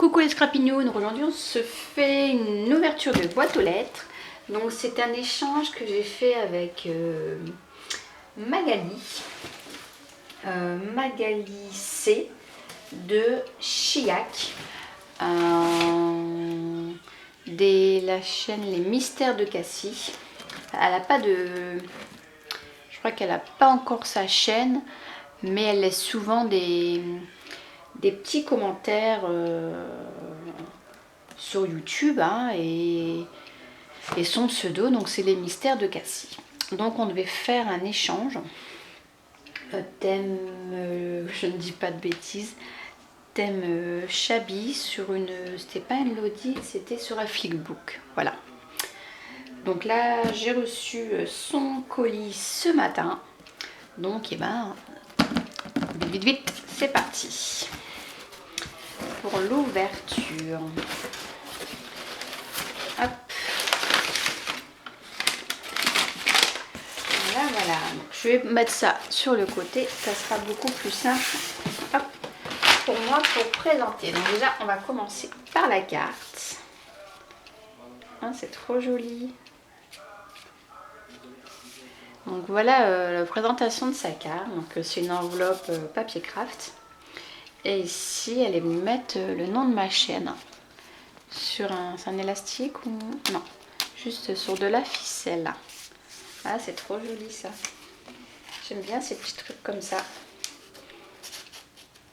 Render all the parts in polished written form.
Coucou les scrapignons, aujourd'hui on se fait une ouverture de boîte aux lettres. Donc c'est un échange que j'ai fait avec Magali. Magali C de Chiac. La chaîne Les Mystères de Cassie. Elle a pas de... Je crois qu'elle n'a pas encore sa chaîne, mais elle laisse souvent des petits commentaires sur YouTube hein, et son pseudo, donc c'est Les Mystères de Cassie. Donc on devait faire un échange, thème, je ne dis pas de bêtises, thème Chabi sur une, c'était pas une Lodi, c'était sur un flickbook, voilà. Donc là j'ai reçu son colis ce matin, donc et ben vite vite c'est parti pour l'ouverture. Hop. Voilà. Donc, je vais mettre ça sur le côté, ça sera beaucoup plus simple. Hop. Pour moi pour présenter. Donc déjà on va commencer par la carte. Hein, c'est trop joli. Donc voilà la présentation de sa carte. Donc c'est une enveloppe papier craft. Et ici elle est venue mettre le nom de ma chaîne. Sur c'est un élastique ou non, juste sur de la ficelle. Ah c'est trop joli ça. J'aime bien ces petits trucs comme ça.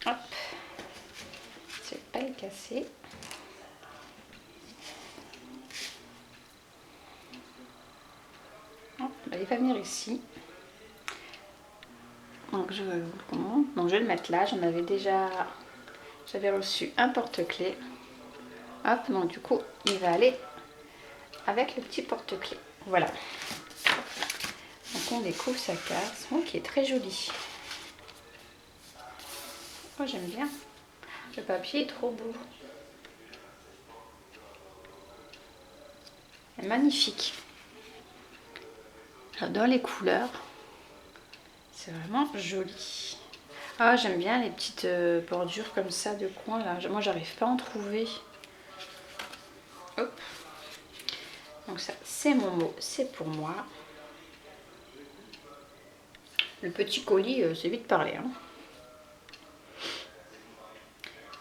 Hop. Je vais pas le casser. Hop, il va venir ici. Donc je vais le mettre là. J'avais reçu un porte-clés. Hop, donc du coup il va aller avec le petit porte-clés. Voilà. Donc on découvre sa carte, qui est très jolie. Oh j'aime bien. Le papier est trop beau. C'est magnifique. J'adore les couleurs. C'est vraiment joli. Ah j'aime bien les petites bordures comme ça de coin là. Moi j'arrive pas à en trouver. Hop. Donc ça c'est mon mot, c'est pour moi. Le petit colis c'est vite parlé. Hein.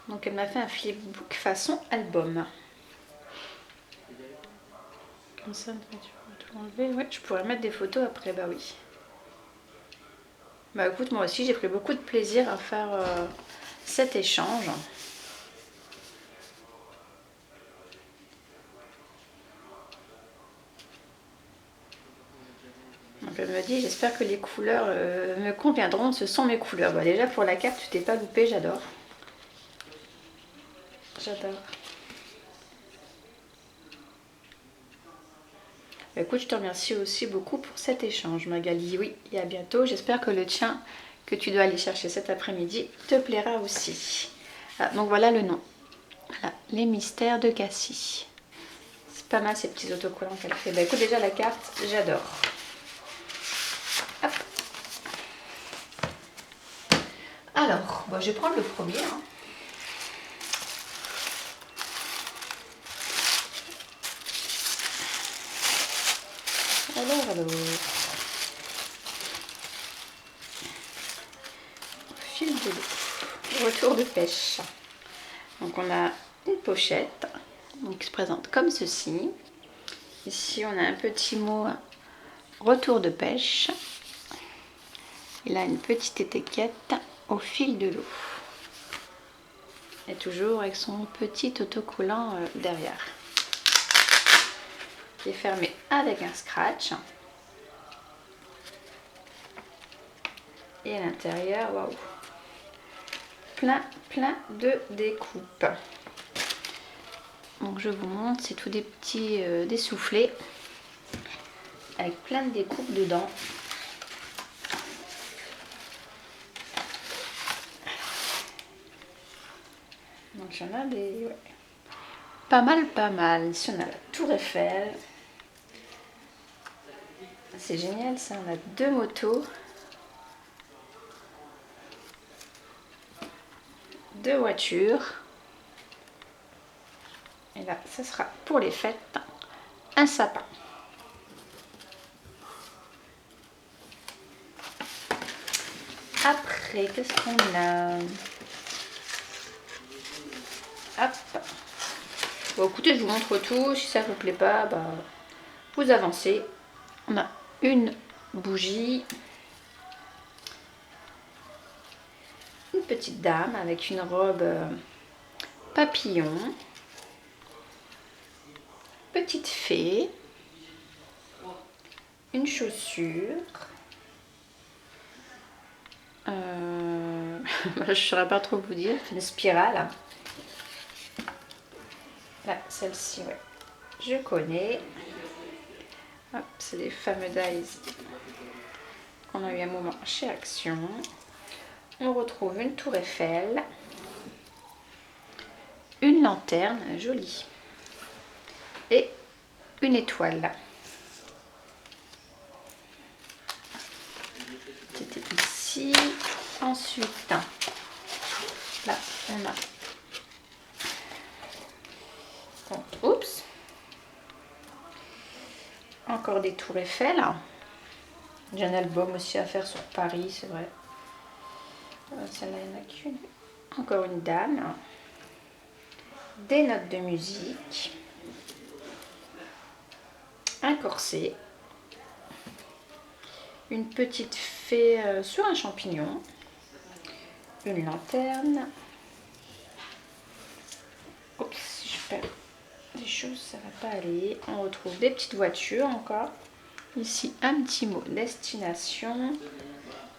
Donc elle m'a fait un flipbook façon album. Comme ça, tu peux tout enlever. Ouais, je pourrais mettre des photos après, bah oui. Bah écoute, moi aussi j'ai pris beaucoup de plaisir à faire cet échange. Donc elle me dit, j'espère que les couleurs me conviendront, ce sont mes couleurs. Bah déjà pour la carte, tu t'es pas loupé, j'adore. J'adore. Bah écoute, je te remercie aussi beaucoup pour cet échange, Magali. Oui, et à bientôt. J'espère que le tien, que tu dois aller chercher cet après-midi, te plaira aussi. Ah, donc voilà le nom. Voilà, Les Mystères de Cassie. C'est pas mal ces petits autocollants qu'elle fait. Bah écoute, déjà la carte, j'adore. Hop. Alors, bah, je vais prendre le premier. Hein. Alors. Fil de l'eau. Retour de pêche. Donc on a une pochette donc, qui se présente comme ceci. Ici on a un petit mot retour de pêche. Il a une petite étiquette au fil de l'eau. Et toujours avec son petit autocollant derrière. Qui est fermé avec un scratch. Et à l'intérieur, waouh, plein de découpes. Donc je vous montre, c'est tout des petits des soufflets avec plein de découpes dedans. Donc j'en ai des ouais. Pas mal. Ici on a la Tour Eiffel. C'est génial ça, on a deux motos. Deux voitures. Et là, ça sera pour les fêtes, un sapin. Après, qu'est-ce qu'on a? Hop. Bon, écoutez, je vous montre tout. Si ça vous plaît pas, bah, vous avancez. On a une bougie. Une petite dame avec une robe papillon. Petite fée. Une chaussure. Je ne saurais pas trop vous dire. C'est une spirale. Là, celle-ci, ouais. Je connais. Hop, c'est les fameux dies qu'on a eu un moment chez Action. On retrouve une tour Eiffel. Une lanterne, jolie. Et une étoile. C'était ici. Ensuite, là, on a... Donc, oups. Encore des tours Eiffel. J'ai un album aussi à faire sur Paris, c'est vrai. Celle-là, il n'y en a qu'une. Encore une dame. Des notes de musique. Un corset. Une petite fée sur un champignon. Une lanterne. Oups, si je perds des choses, ça va pas aller. On retrouve des petites voitures encore. Ici, un petit mot destination.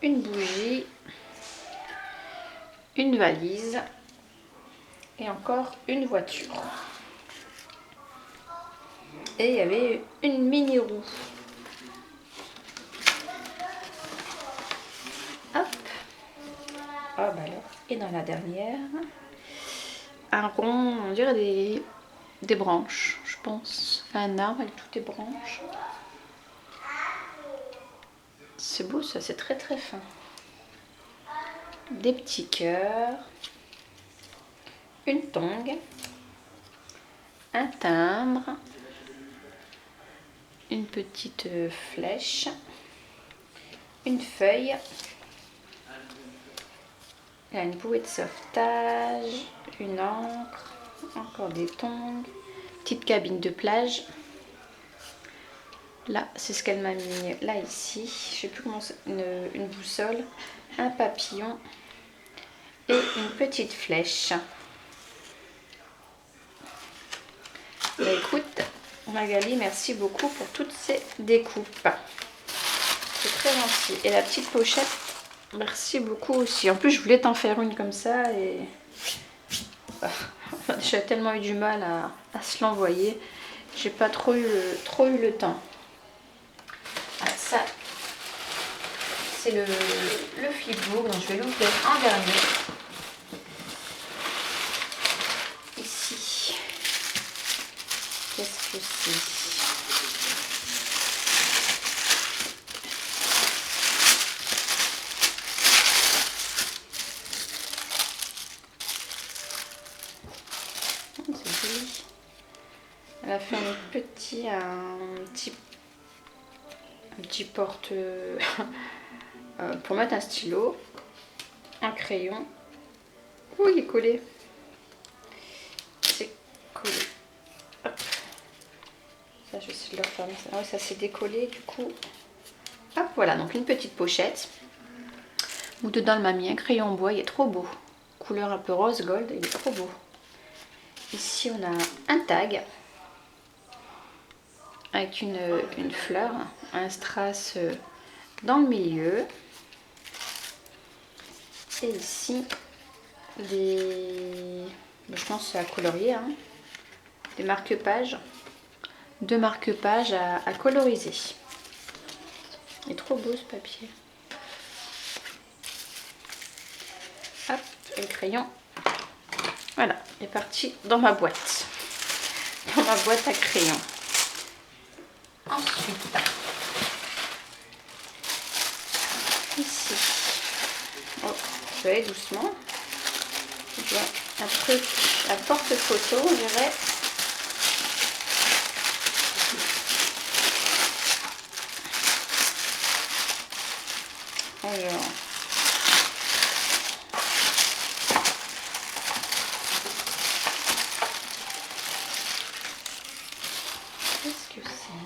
Une bougie. Une valise. Et encore une voiture. Et il y avait une mini roue. Hop. Oh bah alors. Et dans la dernière, un rond, on dirait des branches, je pense. Un arbre avec toutes les branches. C'est beau ça, c'est très très fin. Des petits cœurs. Une tongue. Un timbre. Une petite flèche. Une feuille. Il y a une bouée de sauvetage, une encre, encore des tongs, petite cabine de plage. Là, c'est ce qu'elle m'a mis là ici. Je sais plus comment c'est, une boussole, un papillon et une petite flèche. Bah, écoute, Magali, merci beaucoup pour toutes ces découpes. C'est très gentil. Et la petite pochette. Merci beaucoup aussi. En plus, je voulais t'en faire une comme ça et j'ai tellement eu du mal à se l'envoyer. J'ai pas trop eu le temps. Alors ça, c'est le flipbook, donc je vais l'ouvrir en dernier. Ici, qu'est-ce que c'est? Elle a fait un petit porte pour mettre un stylo, un crayon. Oh, il est collé. C'est collé. Hop. Ça, je vais essayer de le refermer. Ah ouais, ça s'est décollé du coup. Hop, voilà, donc une petite pochette. Où dedans, elle m'a mis un crayon en bois. Il est trop beau. Couleur un peu rose gold. Il est trop beau. Ici, on a un tag. Avec une fleur, un strass dans le milieu. Et ici, je pense que c'est à colorier, hein, des marque-pages. 2 marque-pages à coloriser. Il est trop beau ce papier. Hop, et le crayon. Voilà, il est parti dans ma boîte. Dans ma boîte à crayons. Ensuite, ici, oh, je vais aller doucement. Je vois un truc, un porte-photo, on dirait. Alors. Qu'est-ce que c'est?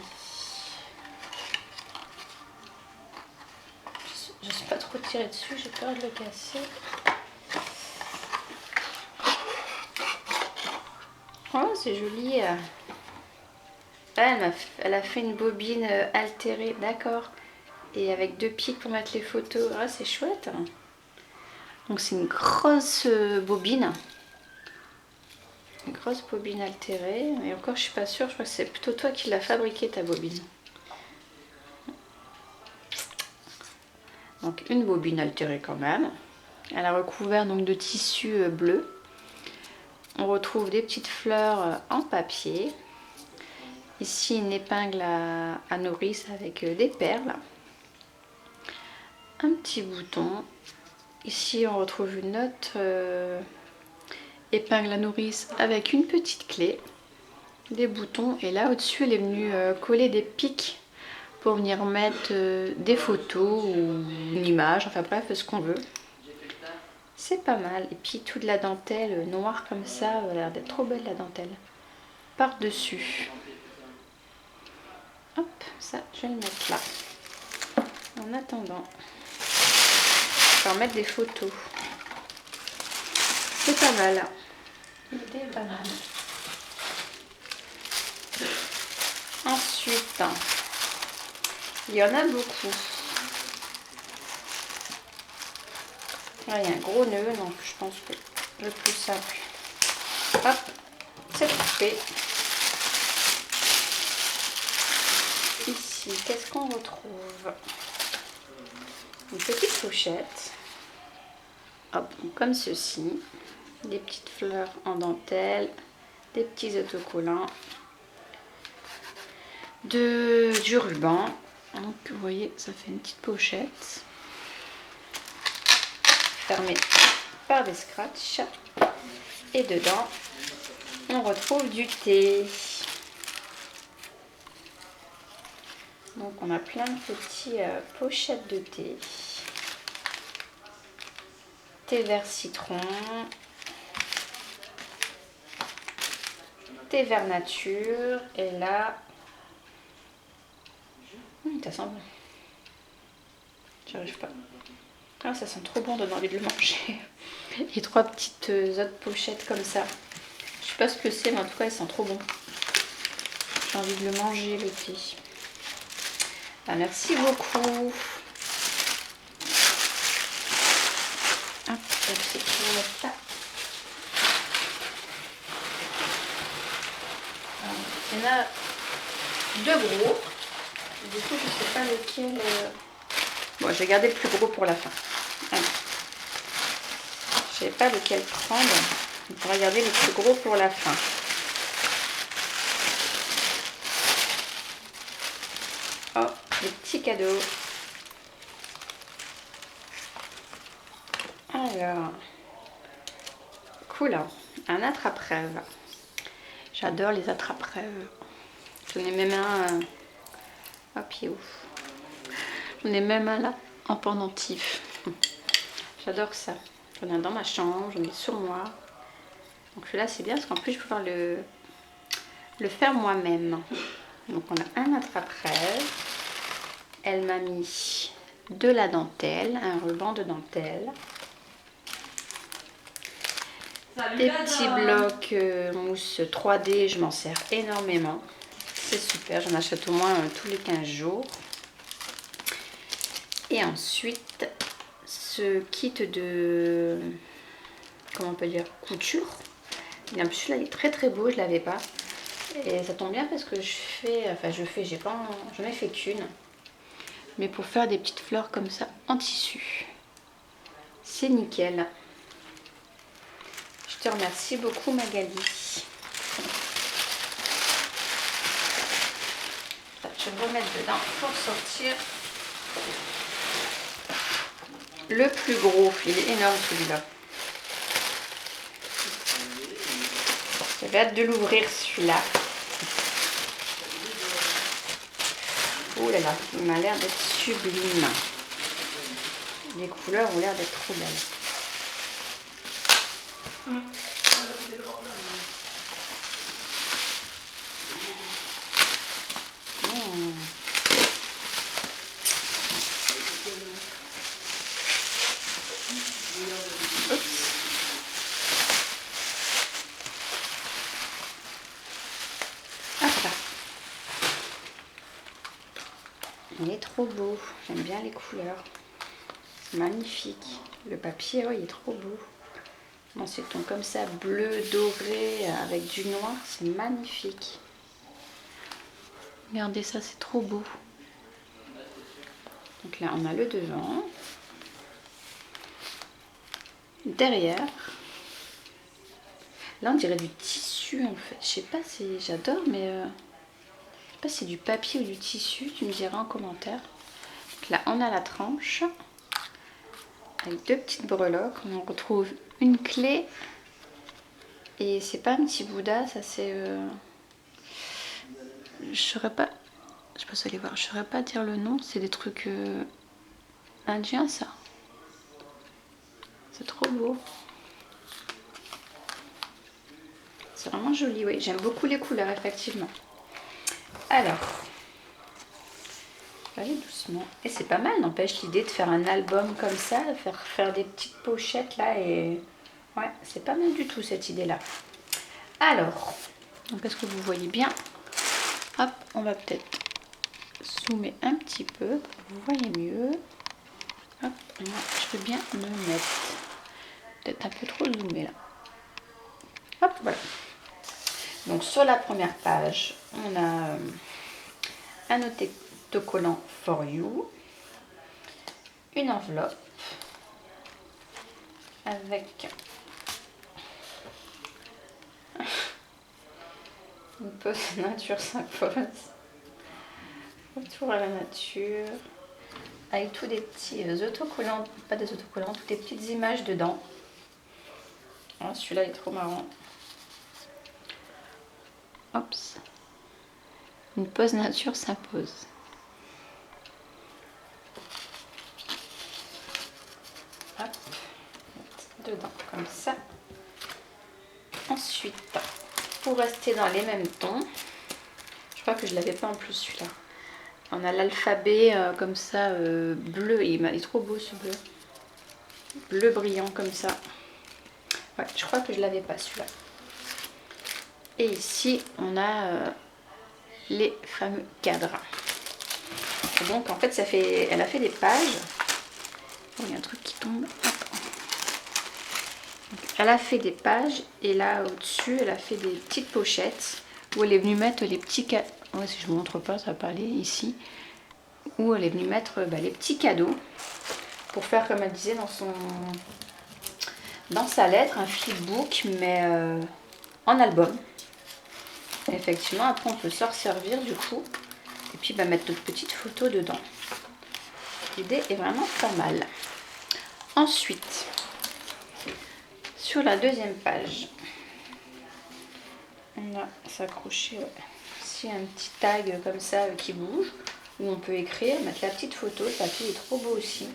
Je ne sais pas trop tirer dessus, j'ai peur de le casser. Oh, c'est joli. Ah, elle a fait une bobine altérée, d'accord. Et avec 2 pics pour mettre les photos. Ah, c'est chouette. Donc c'est une grosse bobine. Une grosse bobine altérée. Et encore, je suis pas sûre. Je crois que c'est plutôt toi qui l'as fabriquée, ta bobine. Donc une bobine altérée quand même. Elle a recouvert donc de tissu bleu. On retrouve des petites fleurs en papier. Ici une épingle à nourrice avec des perles. Un petit bouton. Ici on retrouve une autre épingle à nourrice avec une petite clé. Des boutons. Et là au-dessus elle est venue coller des pics pour venir mettre des photos ou une image. Enfin bref, ce qu'on veut. C'est pas mal. Et puis toute la dentelle noire comme ça, elle a l'air d'être trop belle la dentelle. Par-dessus. Hop, ça, je vais le mettre là. En attendant, je vais remettre des photos. C'est pas mal. L'idée est pas mal. Ensuite, il y en a beaucoup. Là, il y a un gros nœud, donc je pense que le plus simple. Hop, c'est fait. Ici, qu'est-ce qu'on retrouve? Une petite pochette. Hop, comme ceci. Des petites fleurs en dentelle. Des petits autocollants. Du ruban. Donc, vous voyez, ça fait une petite pochette. Fermée par des scratchs. Et dedans, on retrouve du thé. Donc on a plein de petites pochettes de thé. Thé vert citron. Thé vert nature. Et là, ça sent bon. J'arrive pas. Ah, ça sent trop bon, donne envie de le manger. Et 3 petites autres pochettes comme ça. Je sais pas ce que c'est, mais en tout cas, elles sentent trop bon. J'ai envie de le manger, le thé. Ah, merci beaucoup. Hop, c'est pour mettre ça. Il y en a 2 gros. Du coup, je sais pas lequel. Bon, je vais garder le plus gros pour la fin. Allez. Je sais pas lequel prendre. On pourra garder le plus gros pour la fin. Oh, des petits cadeaux. Alors, cool, hein. Un attrape-rêve. J'adore les attrape-rêves. J'en ai même un. Hop, il est où? J'en ai même un là, en pendentif. J'adore ça. J'en ai un dans ma chambre, j'en ai sur moi. Donc celui-là, c'est bien parce qu'en plus, je peux pouvoir le faire moi-même. Donc on a un attrape-rêve. Elle m'a mis de la dentelle, un ruban de dentelle. Des petits blocs mousse 3D, je m'en sers énormément. C'est super, j'en achète au moins tous les 15 jours. Et ensuite, ce kit de, comment on peut dire, couture. Et en plus, celui-là, il est très très beau, je ne l'avais pas. Et ça tombe bien parce que j'en ai fait qu'une. Mais pour faire des petites fleurs comme ça en tissu. C'est nickel. Je te remercie beaucoup, Magali. Je vais me remettre dedans pour sortir le plus gros. Il est énorme celui-là. J'avais hâte de l'ouvrir celui-là. Oh là là, il m'a l'air d'être sublime. Les couleurs ont l'air d'être trop belles. Il est trop beau, j'aime bien les couleurs, c'est magnifique. Le papier, oh, il est trop beau. Dans ces tons comme ça, bleu, doré, avec du noir, c'est magnifique. Regardez ça, c'est trop beau. Donc là, on a le devant. Derrière. Là, on dirait du tissu en fait. Je sais pas si j'adore, mais je sais pas si c'est du papier ou du tissu. Tu me diras en commentaire. Donc là, on a la tranche avec deux petites breloques. On retrouve une clé et c'est pas un petit Bouddha, ça c'est. Je saurais pas. Je sais pas si vous allez voir. Je saurais pas dire le nom. C'est des trucs indiens, ça. C'est trop beau. C'est vraiment joli, oui. J'aime beaucoup les couleurs, effectivement. Alors, allez doucement. Et c'est pas mal, n'empêche, l'idée de faire un album comme ça, de faire des petites pochettes là. Et ouais, c'est pas mal du tout cette idée-là. Alors, donc est-ce que vous voyez bien? Hop, on va peut-être zoomer un petit peu pour que vous voyez mieux. Hop, moi, je peux bien me mettre. Peut-être un peu trop zoomé là. Hop, voilà. Donc sur la première page, on a un autocollant For You, une enveloppe avec une pause nature s'impose, retour à la nature, avec tous des petits autocollants, pas des autocollants, toutes des petites images dedans. Oh, celui-là est trop marrant. Oups. Une pause nature s'impose. Hop, dedans comme ça. Ensuite, pour rester dans les mêmes tons, je crois que je l'avais pas en plus celui-là. On a l'alphabet comme ça, bleu. Il est trop beau ce bleu. Bleu brillant comme ça. Ouais, je crois que je l'avais pas celui-là. Et ici, on a les fameux cadres. Et donc, en fait, elle a fait des pages. Oh, il y a un truc qui tombe. Donc, elle a fait des pages. Et là, au-dessus, elle a fait des petites pochettes où elle est venue mettre les petits cadeaux. Ouais, si je ne vous montre pas, ça va pas aller ici. Où elle est venue mettre les petits cadeaux. Pour faire, comme elle disait dans sa lettre, un flipbook, mais en album. Et effectivement, après, on peut s'en servir du coup. Et puis, mettre notre petite photo dedans. L'idée est vraiment pas mal. Ensuite, sur la deuxième page, on a s'accrocher ici un petit tag comme ça qui bouge. Où on peut écrire, mettre la petite photo. Le papier est trop beau aussi.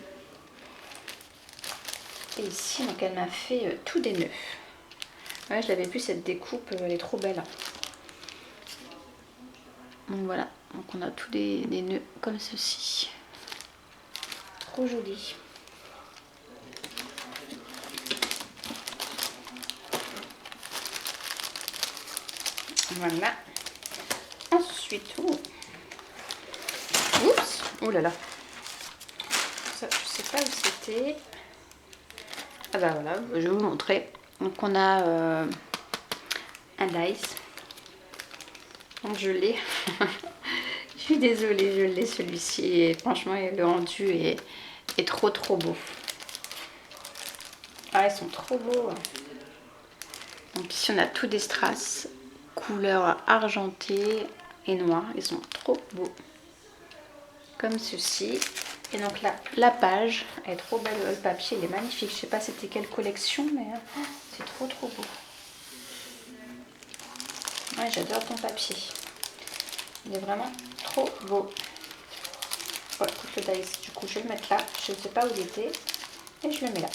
Et ici, donc elle m'a fait tout des nœuds. Ouais, je l'avais vu cette découpe, elle est trop belle. Donc voilà, donc on a tous des nœuds comme ceci. Trop joli. Voilà. Ensuite, oups, oh là là. Ça, je sais pas où c'était. Ah bah voilà, je vais vous montrer. Donc on a un dice. Donc je l'ai. Je suis désolée, je l'ai celui-ci. Et franchement, le rendu est trop beau. Ah, ils sont trop beaux. Donc ici, on a tout des strass, couleur argentée et noire. Ils sont trop beaux. Comme ceci. Et donc là, la page est trop belle. Le papier, il est magnifique. Je sais pas c'était quelle collection, mais c'est trop beau. Ouais, j'adore ton papier. Il est vraiment trop beau. Voilà, écoute le dice. Du coup, je vais le mettre là. Je ne sais pas où il était. Et je le mets là.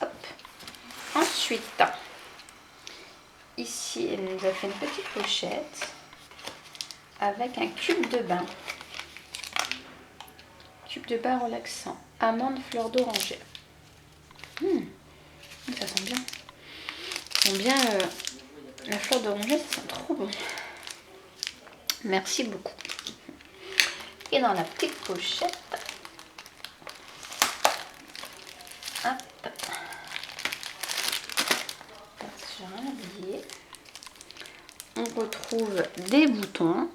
Hop. Ensuite, ici, elle nous a fait une petite pochette avec un cube de bain. Cube de bain relaxant. Amande, fleur d'oranger. Ça sent bien. Ça sent bien la fleur d'oranger, ça sent trop bon. Merci beaucoup. Et dans la petite pochette, hop, j'ai rien oublié. On retrouve des boutons.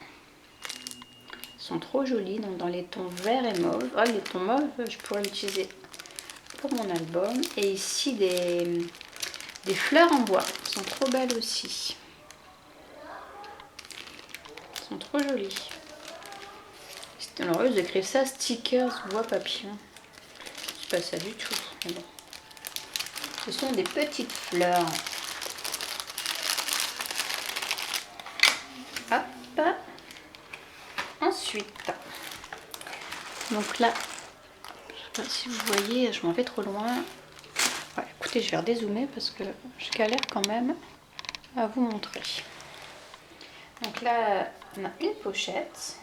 Ils sont trop jolis, donc dans les tons vert et mauve. Oh, les tons mauves, je pourrais l'utiliser pour mon album. Et ici des fleurs en bois. Elles sont trop belles aussi. Elles sont trop jolies. C'est heureuse d'écrire ça, stickers bois papillon. C'est pas ça du tout. Mais bon. Ce sont des petites fleurs. Hop. Ensuite, donc là, je sais pas si vous voyez, je m'en vais trop loin. Ouais, écoutez, je vais redézoomer parce que je galère quand même à vous montrer. Donc là, on a une pochette.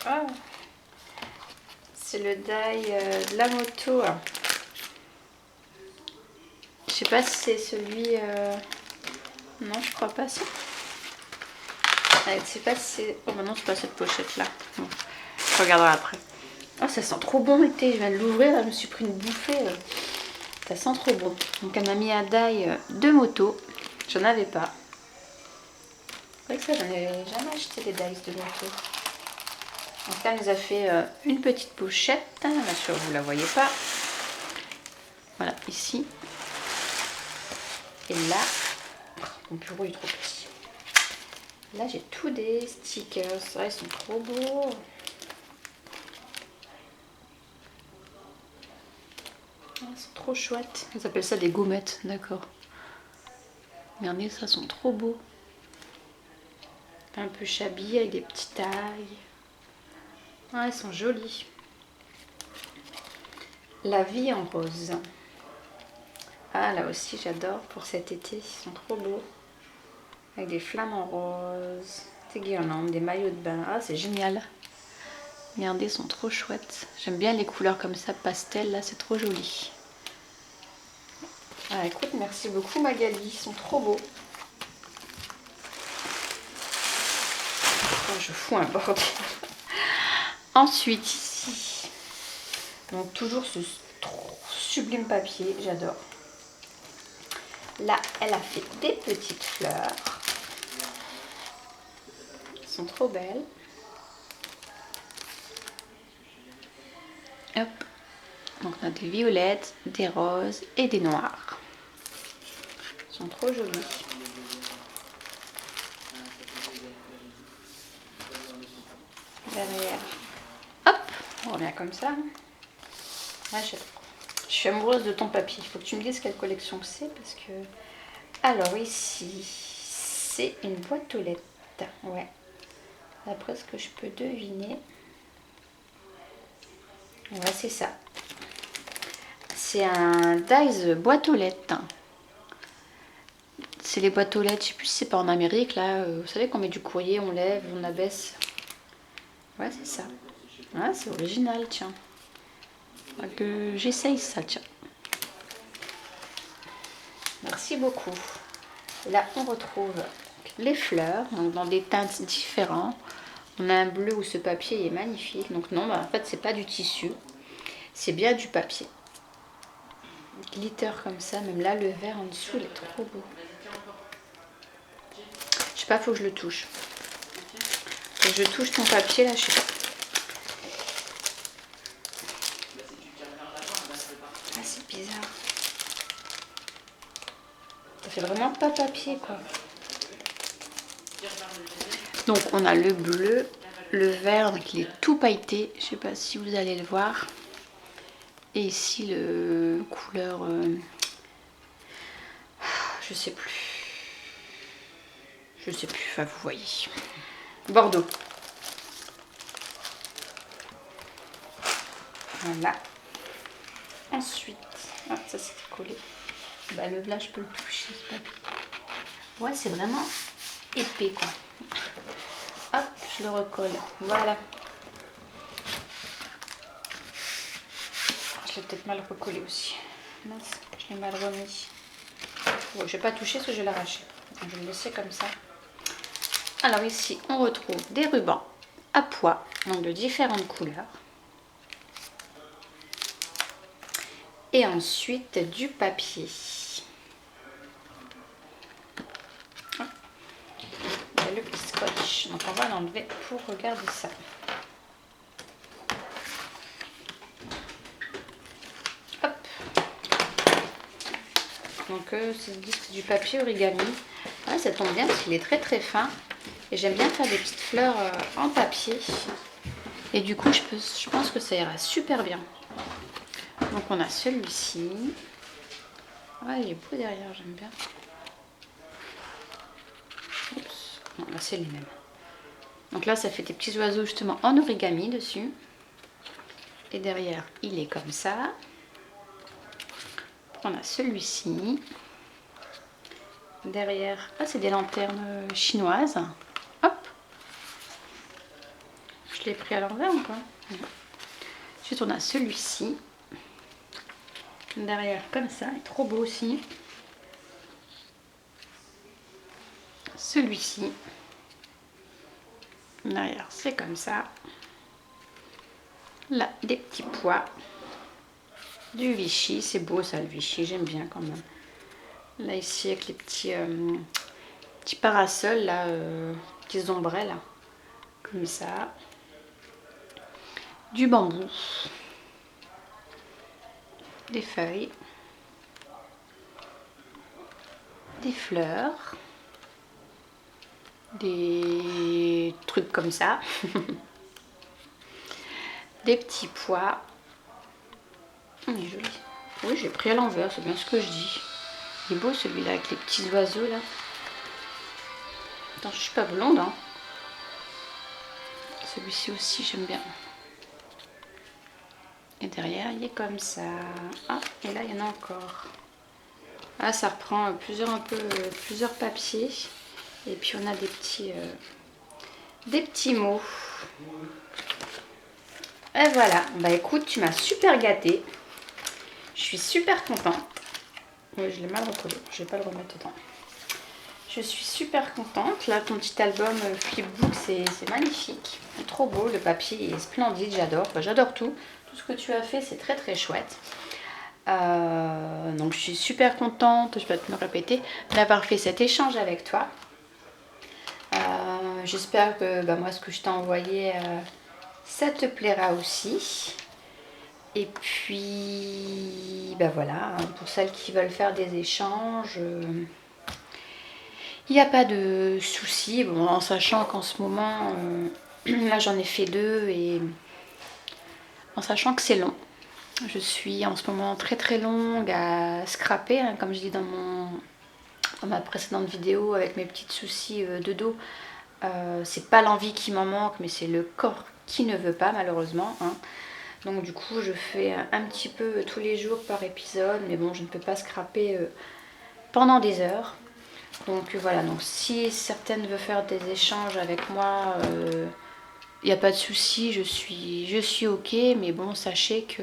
Oh, c'est le die de la moto. Je sais pas si c'est celui... Non, je crois pas ça. Je sais pas si c'est... Oh, bah non, c'est pas cette pochette-là. Bon, je regarderai après. Oh, ça sent trop bon l'été. Je viens de l'ouvrir, je me suis pris une bouffée. Ça sent trop bon. Donc, elle m'a mis un die de moto. J'en avais pas. C'est vrai que ça, j'en ai jamais acheté des dies de moto. Donc là, elle nous a fait une petite pochette. Bien sûr, vous la voyez pas. Voilà, ici. Et là, mon bureau est trop petit. Là, j'ai tous des stickers. Ouais, ils sont trop beaux. Ah, ils sont trop chouettes. Ils appellent ça des gommettes, d'accord. Regardez, ça sont trop beaux. Un peu shabby avec des petits tailles. Ouais, ils sont jolis. La vie en rose. Ah, là aussi, j'adore pour cet été. Ils sont trop beaux. Avec des flammes en rose, des guirlandes, des maillots de bain. Ah, c'est génial. Regardez, ils sont trop chouettes. J'aime bien les couleurs comme ça, pastel, là, c'est trop joli. Ah, écoute, merci beaucoup Magali, ils sont trop beaux. Oh, je fous un bordel. Ensuite, ici, donc toujours ce sublime papier, j'adore. Là, elle a fait des petites fleurs. Elles sont trop belles. Hop. Donc on a des violettes, des roses et des noirs. Elles sont trop jolies. Derrière. Hop, on revient comme ça. Ouais, je suis amoureuse de ton papier. Il faut que tu me dises quelle collection c'est parce que... Alors ici, c'est une boîte aux lettres. Ouais. D'après ce que je peux deviner. Ouais, c'est ça. C'est un dies boîte aux lettres. C'est les boîtes aux lettres, je sais plus si c'est pas en Amérique là. Vous savez qu'on met du courrier, on lève, on abaisse. Ouais, c'est ça. Ah, c'est original, tiens. Que j'essaye ça, tiens. Merci beaucoup. Là, on retrouve les fleurs, donc dans des teintes différentes. On a un bleu où ce papier est magnifique. Donc non, bah, en fait, c'est pas du tissu. C'est bien du papier. Glitter comme ça. Même là, le vert en dessous, il est trop beau. Je sais pas, faut que je le touche. Faut que je touche ton papier, là, je sais pas. Ah, c'est bizarre. Ça fait vraiment pas papier, quoi. Donc, on a le bleu, le vert, donc il est tout pailleté. Je sais pas si vous allez le voir. Et ici, le couleur... je sais plus. Je sais plus, enfin, vous voyez. Bordeaux. Voilà. Ensuite, ah, ça c'est collé. Bah, là, je peux le toucher, ce papier. Ouais, c'est vraiment épais, quoi. Hop, je le recolle. Voilà. Je l'ai peut-être mal recollé aussi. Mince, je l'ai mal remis. Bon, je vais pas toucher parce que je vais l'arracher. Je vais le laisser comme ça. Alors ici, on retrouve des rubans à pois, donc de différentes couleurs. Et ensuite, du papier. Il y a le scotch. Donc on va l'enlever pour regarder ça. Hop. Donc c'est du papier origami. Ouais, ça tombe bien parce qu'il est très très fin. Et j'aime bien faire des petites fleurs en papier. Et du coup, je pense que ça ira super bien. Donc on a celui-ci. Ouais, il est beau derrière, j'aime bien. Oups. Non, là c'est les mêmes. Donc là, ça fait des petits oiseaux justement en origami dessus. Et derrière, il est comme ça. On a celui-ci. Derrière, ah, c'est des lanternes chinoises. Hop. Je l'ai pris à l'envers ou pas? Ensuite, on a celui-ci. Derrière, comme ça, il est trop beau aussi. Celui-ci. Derrière, c'est comme ça. Là, des petits pois. Du Vichy, c'est beau ça, le Vichy, j'aime bien quand même. Là, ici, avec les petits parasols, là, petits ombrelles, là. Comme ça. Du bambou. Des feuilles. Des fleurs. Des trucs comme ça. Des petits pois. Il est joli. Oui, j'ai pris à l'envers, c'est bien ce que je dis. Il est beau celui-là avec les petits oiseaux là. Attends, je suis pas blonde, hein. Celui-ci aussi, j'aime bien. Et derrière, il est comme ça. Ah, et là, il y en a encore. Ah, ça reprend plusieurs papiers. Et puis, on a des petits mots. Et voilà. Bah, écoute, tu m'as super gâtée. Je suis super contente. Oui, je l'ai mal recollé. Je vais pas le remettre dedans. Je suis super contente. Là, ton petit album Flipbook, c'est magnifique. C'est trop beau. Le papier est splendide. J'adore. Enfin, j'adore tout. Tout ce que tu as fait, c'est très très chouette. Donc, je suis super contente, je vais te me répéter, d'avoir fait cet échange avec toi. J'espère que moi, ce que je t'ai envoyé, ça te plaira aussi. Et puis, voilà, pour celles qui veulent faire des échanges... il n'y a pas de souci, bon, en sachant qu'en ce moment, là j'en ai fait 2 et en sachant que c'est long. Je suis en ce moment très très longue à scraper, hein, comme je dis dans ma précédente vidéo avec mes petits soucis de dos. C'est pas l'envie qui m'en manque, mais c'est le corps qui ne veut pas malheureusement. Hein. Donc du coup je fais un petit peu tous les jours par épisode, mais bon je ne peux pas scraper pendant des heures. Donc voilà, donc si certaines veulent faire des échanges avec moi, il n'y a pas de souci, je suis ok, mais bon, sachez que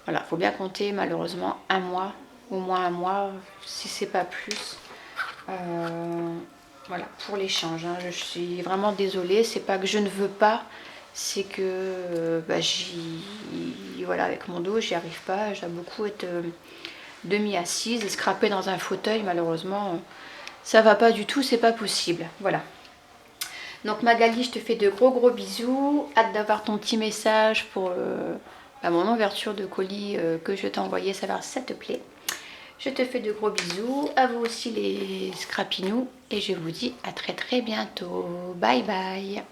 voilà, faut bien compter malheureusement un mois, au moins un mois, si c'est pas plus. Voilà, pour l'échange. Hein. Je suis vraiment désolée, c'est pas que je ne veux pas, c'est que voilà, avec mon dos, j'y arrive pas, j'ai beaucoup être demi-assise et scraper dans un fauteuil, malheureusement, ça va pas du tout, c'est pas possible. Voilà. Donc Magali, je te fais de gros bisous. Hâte d'avoir ton petit message pour mon ouverture de colis que je t'ai envoyé, savoir si ça te plaît. Je te fais de gros bisous. À vous aussi les scrapinous. Et je vous dis à très très bientôt. Bye bye.